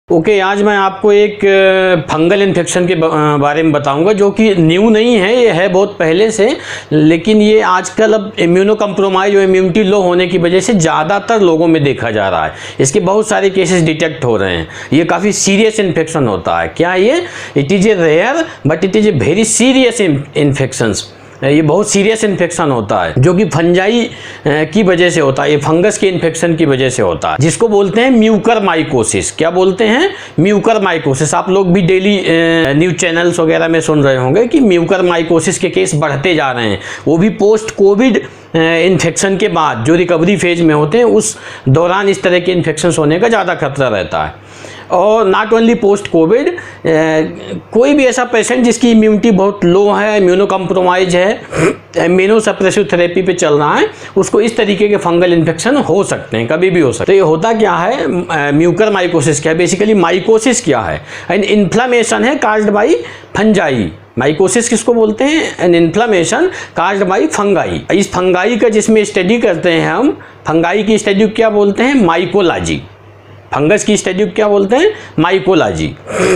Okay, आज मैं आपको एक फंगल इन्फेक्शन के बारे में बताऊंगा जो कि न्यू नहीं है, ये है बहुत पहले से, लेकिन ये आजकल अब इम्यूनो कम्प्रोमाइज और इम्यूनिटी लो होने की वजह से ज़्यादातर लोगों में देखा जा रहा है। इसके बहुत सारे केसेस डिटेक्ट हो रहे हैं। ये काफ़ी सीरियस इन्फेक्शन होता है। क्या ये? It is a rare but it is a very serious infections. ये बहुत सीरियस इन्फेक्शन होता है जो कि फंजाई की वजह से होता है। ये फंगस के इन्फेक्शन की वजह से होता है, जिसको बोलते हैं म्यूकरमाइकोसिस। क्या बोलते हैं? म्यूकरमाइकोसिस। आप लोग भी डेली न्यूज चैनल्स वगैरह में सुन रहे होंगे कि म्यूकरमाइकोसिस के केस बढ़ते जा रहे हैं। वो भी पोस्ट कोविड इन्फेक्शन के बाद, जो रिकवरी फेज में होते हैं उस दौरान इस तरह के इन्फेक्शन होने का ज़्यादा खतरा रहता है। और नॉट ओनली पोस्ट कोविड, कोई भी ऐसा पेशेंट जिसकी इम्यूनिटी बहुत लो है, इम्यूनो कम्प्रोमाइज है, इम्यूनो सप्रेसिव थेरेपी पे चल रहा है, उसको इस तरीके के फंगल इन्फेक्शन हो सकते हैं, कभी भी हो सकते हैं। तो ये होता क्या है? म्यूकरमाइकोसिस क्या है? बेसिकली माइकोसिस क्या है? एंड इन्फ्लेमेशन है काज्ड बाई फंजाई। माइकोसिस किसको बोलते हैं? An inflammation caused by fungi. इस फंगाई का जिसमें स्टडी करते हैं हम, फंगाई की स्टडी क्या बोलते हैं? माइकोलॉजी। फंगस की स्टडी क्या बोलते हैं? माइकोलॉजी।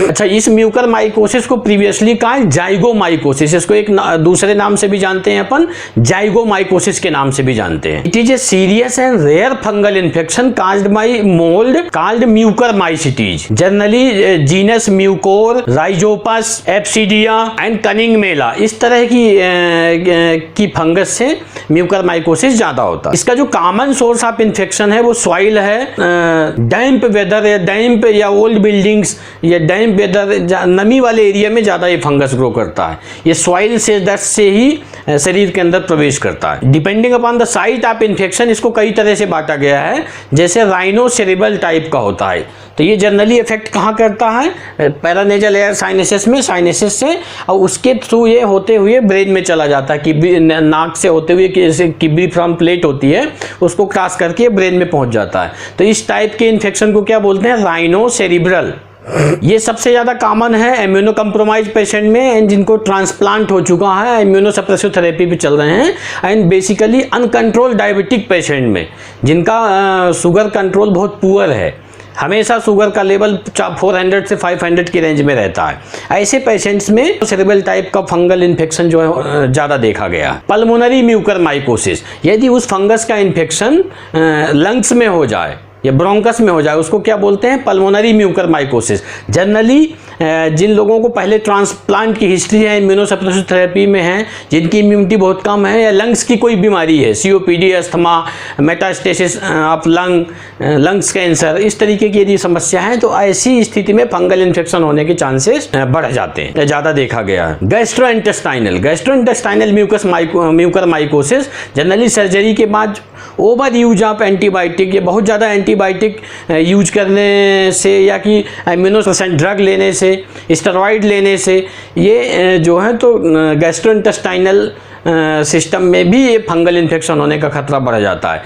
अच्छा, इस म्यूकरमाइकोसिस को प्रीवियसली कहा जाइगोमाइकोसिस। इसको एक दूसरे नाम से भी जानते हैं अपन, जाइगोमाइकोसिस के नाम से भी जानते हैं। It is a serious and rare fungal infection caused by mold called mucormycetes, generally genus mucor, rhizopus, absidia and cunninghamella. इस तरह की फंगस से म्यूकरमाइकोसिस ज्यादा होता है। इसका जो कॉमन सोर्स ऑफ इन्फेक्शन है वो सॉइल है, डैम्प वेदर या डैम्प या ओल्ड बिल्डिंग्स या डैम्प वेदर, नमी वाले एरिया में ज़्यादा ये फंगस ग्रो करता है। ये सॉइल से, डस्ट से ही शरीर के अंदर प्रवेश करता है। Depending upon the site of infection इसको कई तरह से बांटा गया है, जैसे राइनोसेरेब्रल टाइप का होता है। तो ये जनरली इफेक्ट कहाँ करता है? पैरानेजल एयर साइनसेस में, साइनसेस से, और उसके थ्रू ये होते हुए ब्रेन में चला जाता है। किबरी नाक से होते हुए, किबरी फ्रॉम प्लेट होती है, उसको क्रॉस करके ब्रेन में पहुंच जाता है। तो इस टाइप के इन्फेक्शन को क्या बोलते हैं? राइनोसेरेब्रल। ये सबसे ज़्यादा कॉमन है इम्यूनो कम्प्रोमाइज पेशेंट में, एंड जिनको ट्रांसप्लांट हो चुका है, इम्यूनो सप्रेसिव थेरेपी पे चल रहे हैं, and basically uncontrolled diabetic patient में, जिनका शुगर कंट्रोल बहुत पुअर है, हमेशा शुगर का लेवल 400 से 500 की रेंज में रहता है। ऐसे पेशेंट्स में सेरेब्रल टाइप का फंगल इन्फेक्शन जो है ज़्यादा देखा गया। पल्मोनरी म्यूकरमाइकोसिस, यदि उस फंगस का इन्फेक्शन लंग्स में हो जाए या ब्रोंकस में हो जाए, उसको क्या बोलते हैं? Pulmonary mucormycosis. जनरली जिन लोगों को पहले ट्रांसप्लांट की हिस्ट्री है, इम्यूनोसप्रेसिव थेरेपी में है, जिनकी इम्यूनिटी बहुत कम है, या लंग्स की कोई बीमारी है, COPD, asthma, metastasis of lungs cancer, इस तरीके की यदि समस्या है, तो ऐसी स्थिति में फंगल इन्फेक्शन होने के चांसेस बढ़ जाते हैं, ज़्यादा देखा गया है। गैस्ट्रोइंटेस्टाइनल म्यूकरमाइकोसिस, जनरली सर्जरी के बाद ओवर यूज ऑफ एंटीबायोटिक, या बहुत ज़्यादा एंटीबायोटिक यूज करने से, या कि इम्यूनोसप्रेसेंट ड्रग लेने से, स्टेरॉइड लेने से, ये जो है तो गैस्ट्रोइंटेस्टाइनल सिस्टम में भी ये फंगल इन्फेक्शन होने का खतरा बढ़ जाता है,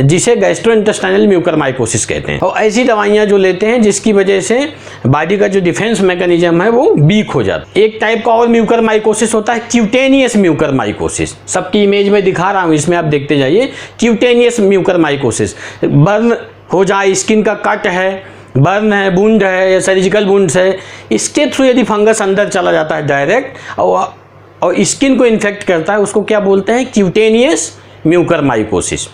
जिसे गैस्ट्रोइंटेस्टाइनल म्यूकरमाइकोसिस कहते हैं। और ऐसी दवाइयाँ जो लेते हैं जिसकी वजह से बॉडी का जो डिफेंस मैकेनिज्म है वो वीक हो जाता है। एक टाइप का और म्यूकरमाइकोसिस होता है क्यूटेनियस म्यूकरमाइकोसिस। सबकी इमेज में दिखा रहा हूँ, इसमें आप देखते जाइए। क्यूटेनियस म्यूकरमाइकोसिस, बर्न हो जाए, स्किन का कट है, बर्न है, वुंड है, या सर्जिकल वुंड्स है, इसके थ्रू यदि फंगस अंदर चला जाता है डायरेक्ट और स्किन को इन्फेक्ट करता है, उसको क्या बोलते हैं? Cutaneous mucormycosis.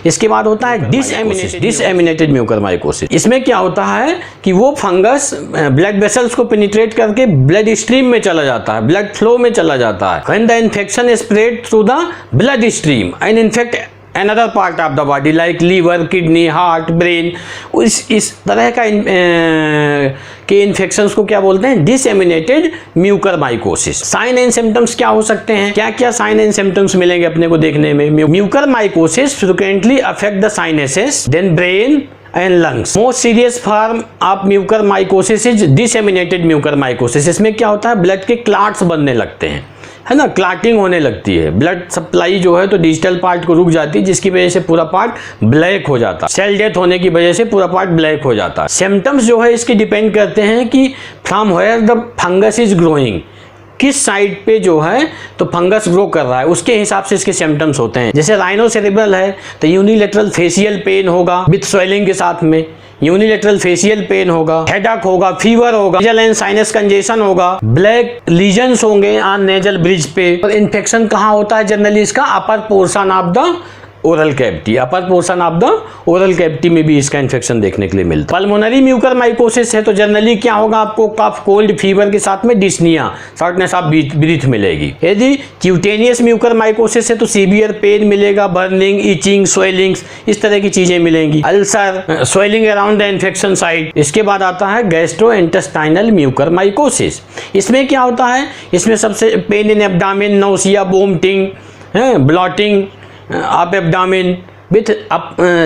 इसके बाद होता है डिसएमिनेटेड म्यूकरमाइकोसिस। इसमें क्या होता है कि वो फंगस ब्लड वेसल्स को पेनिट्रेट करके ब्लड स्ट्रीम में चला जाता है, ब्लड फ्लो में चला जाता है। When the infection spread through the blood stream and infect another part of the body like liver, kidney, heart, brain, इस तरह का के इन्फेक्शंस को क्या बोलते हैं? डिसएमिनेटेड म्यूकरमाइकोसिस। साइन एंड सिम्टम्स क्या हो सकते हैं? क्या क्या साइन एंड सिम्टम्स मिलेंगे अपने को देखने में? Mucormycosis frequently affect the sinuses, then brain and lungs. Most serious form of mucormycosis is disseminated mucormycosis. इसमें क्या होता है? ब्लड के क्लॉट्स बनने लगते हैं, है ना, क्लॉटिंग होने लगती है, ब्लड सप्लाई जो है तो डिजिटल पार्ट को रुक जाती है, जिसकी वजह से पूरा पार्ट ब्लैक हो जाता है। सेल डेथ होने की वजह से पूरा पार्ट ब्लैक हो जाता है। सिम्टम्स जो है इसके डिपेंड करते हैं कि from where the fungus is growing, किस साइड पे जो है तो फंगस ग्रो कर रहा है, उसके हिसाब से इसके सिम्टम्स होते हैं। जैसे राइनोसेरेब्रल है तो यूनिलेटरल फेशियल पेन होगा विथ स्वेलिंग के साथ में, यूनिलेटरल फेशियल पेन होगा, हेडेक होगा, फीवर होगा, नेजल एंड साइनस कंजेशन होगा, ब्लैक लीजन्स होंगे ऑन नेजल ब्रिज पे। और इन्फेक्शन कहाँ होता है जनरली इसका? Upper portion of the oral cavity, upper portion of the oral cavity में भी इसका इन्फेक्शन देखने के लिए मिलता है। पल्मोनरी म्यूकरमाइकोसिस है तो जनरली क्या होगा, आपको कफ, कोल्ड, फीवर के साथ में डिस्निया, शॉर्टनेस ऑफ ब्रीथ मिलेगी। यदि क्यूटेनियस म्यूकरमाइकोसिस है तो सीवियर पेन मिलेगा, बर्निंग, इचिंग, स्वेलिंग्स, इस तरह की चीजें मिलेंगी, ulcer, swelling around the infection site. इसके बाद आता है गैस्ट्रोइंटेस्टाइनल म्यूकरमाइकोसिस। इसमें क्या होता है? इसमें सबसे pain in abdomen, nausea, vomiting, blotting आप एब्डामिन विथ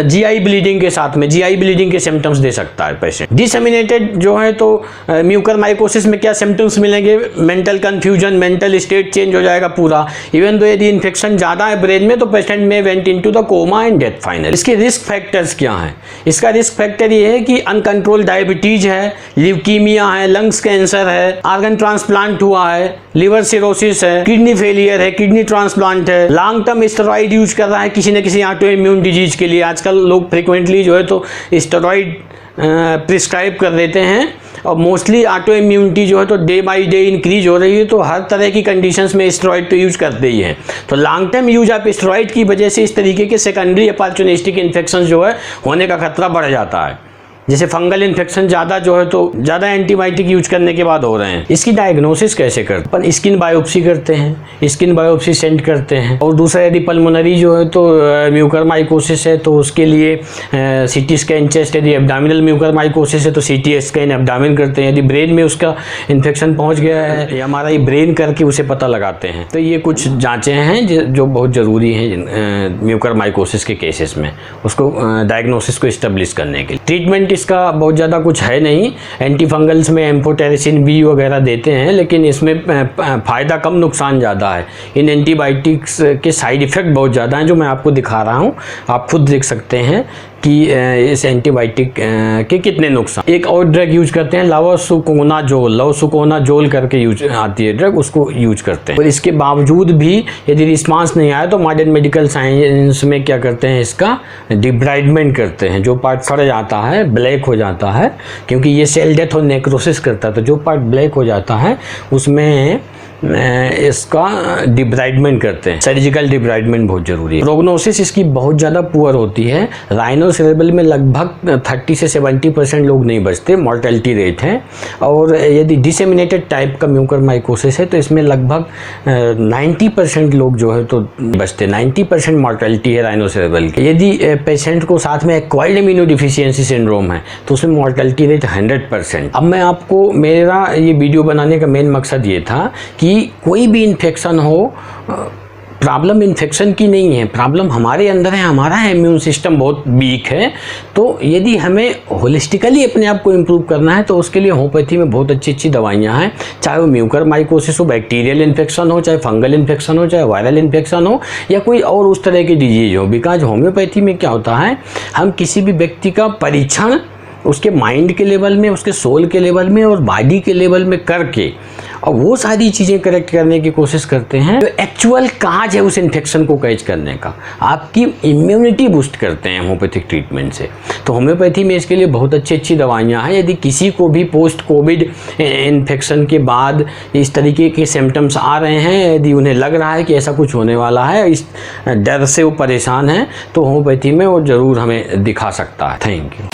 जीआई ब्लीडिंग के साथ में, जीआई ब्लीडिंग के सिम्टम्स दे सकता है पेशेंट। डिसेमिनेटेड जो है तो म्यूकरमाइकोसिस में क्या सिम्टम्स मिलेंगे? Mental confusion, mental state change हो जाएगा पूरा। इवन दो यदि इन्फेक्शन ज़्यादा है ब्रेन में तो पेशेंट में went into the coma and death final. इसके रिस्क फैक्टर्स क्या हैं? इसका रिस्क फैक्टर ये है कि अनकंट्रोल डायबिटीज है, ल्यूकीमिया है, लंग्स कैंसर है, ऑर्गन ट्रांसप्लांट हुआ है, लिवर सिरोसिस है, किडनी फेलियर है, किडनी ट्रांसप्लांट है, लॉन्ग टर्म स्टेरॉइड यूज कर रहा है किसी न किसी ऑटो इम्यून डिजीज के लिए। आजकल लोग फ्रिक्वेंटली जो है तो स्टेरॉइड प्रिस्क्राइब कर देते हैं और मोस्टली ऑटो इम्यूनिटी जो है तो डे बाय डे इंक्रीज हो रही है, तो हर तरह की कंडीशंस में स्टेरॉइड तो यूज करते ही हैं। तो long term use of steroid की वजह से इस तरीके के सेकेंडरी अपॉर्चुनिस्टिक इन्फेक्शन जो है होने का खतरा बढ़ जाता है। जैसे फंगल इन्फेक्शन ज़्यादा जो है तो ज़्यादा एंटीबायोटिक यूज करने के बाद हो रहे हैं। इसकी डायग्नोसिस कैसे करते हैं? अपन स्किन बायोप्सी करते हैं, स्किन बायोप्सी सेंड करते हैं। और दूसरा यदि पल्मोनरी जो है तो म्यूकरमाइकोसिस है तो उसके लिए सीटी स्कैन चेस्ट, यदि एब्डामिनल म्यूकरमाइकोसिस है तो सीटी स्कैन एब्डामिन करते हैं। यदि ब्रेन में उसका इन्फेक्शन पहुँच गया है या हमारा ये ब्रेन करके उसे पता लगाते हैं। तो ये कुछ जाँचें हैं जो बहुत ज़रूरी हैं म्यूकरमाइकोसिस के केसेस में, उसको डायग्नोसिस को इस्टेब्लिश करने के लिए। ट्रीटमेंट इसका बहुत ज़्यादा कुछ है नहीं। एंटी फंगल्स में एम्फोटेरिसिन बी वगैरह देते हैं, लेकिन इसमें फ़ायदा कम, नुकसान ज़्यादा है। इन एंटीबायोटिक्स के साइड इफ़ेक्ट बहुत ज़्यादा हैं जो मैं आपको दिखा रहा हूँ, आप खुद देख सकते हैं कि इस एंटीबायोटिक के कितने नुकसान। एक और ड्रग यूज करते हैं लवसुकोनाजोल करके यूज आती है ड्रग, उसको यूज करते हैं। और इसके बावजूद भी यदि रिस्पांस नहीं आया तो मॉडर्न मेडिकल साइंस में क्या करते हैं, इसका डिब्राइडमेंट करते हैं। जो पार्ट सड़ जाता है, ब्लैक हो जाता है, क्योंकि ये सेल डेथ और नेक्रोसिस करता है, तो जो पार्ट ब्लैक हो जाता है उसमें इसका डिब्राइडमेंट करते हैं। सर्जिकल डिब्राइडमेंट बहुत ज़रूरी है। प्रोग्नोसिस इसकी बहुत ज़्यादा पुअर होती है। राइनोसेरेब्रल में लगभग 30 से 70% लोग नहीं बचते, मॉर्टेलिटी रेट है। और यदि डिसेमिनेटेड टाइप का म्यूकरमाइकोसिस है तो इसमें लगभग 90% लोग जो है तो बचते, 90% मॉर्टेलिटी है राइनोसेरेब्रल की। यदि पेशेंट को साथ में एक्वायर्ड इम्यूनोडिफिशियेंसी सिंड्रोम है तो उसमें मॉर्टेलिटी रेट 100%। अब मैं आपको, मेरा ये वीडियो बनाने का मेन मकसद ये था कि कोई भी इन्फेक्शन हो, प्रॉब्लम इन्फेक्शन की नहीं है, प्रॉब्लम हमारे अंदर है, हमारा इम्यून सिस्टम बहुत वीक है। तो यदि हमें होलिस्टिकली अपने आप को इम्प्रूव करना है तो उसके लिए होम्योपैथी में बहुत अच्छी अच्छी दवाइयाँ हैं, चाहे वो म्यूकरमाइकोसिस हो, बैक्टीरियल इन्फेक्शन हो, चाहे फंगल इन्फेक्शन हो, चाहे वायरल इन्फेक्शन हो, या कोई और उस तरह की डिजीज हो। बिकॉज होम्योपैथी में क्या होता है, हम किसी भी व्यक्ति का परीक्षण उसके माइंड के लेवल में, उसके सोल के लेवल में और बॉडी के लेवल में करके और वो सारी चीज़ें करेक्ट करने की कोशिश करते हैं। जो एक्चुअल काज है उस इन्फेक्शन को कैच करने का, आपकी इम्यूनिटी बूस्ट करते हैं होम्योपैथिक ट्रीटमेंट से। तो होम्योपैथी में इसके लिए बहुत अच्छी अच्छी दवाइयाँ हैं। यदि किसी को भी पोस्ट कोविड इन्फेक्शन के बाद इस तरीके के सिम्टम्स आ रहे हैं, यदि उन्हें लग रहा है कि ऐसा कुछ होने वाला है, इस डर से वो परेशान हैं, तो होम्योपैथी में वो ज़रूर हमें दिखा सकता है। Thank you.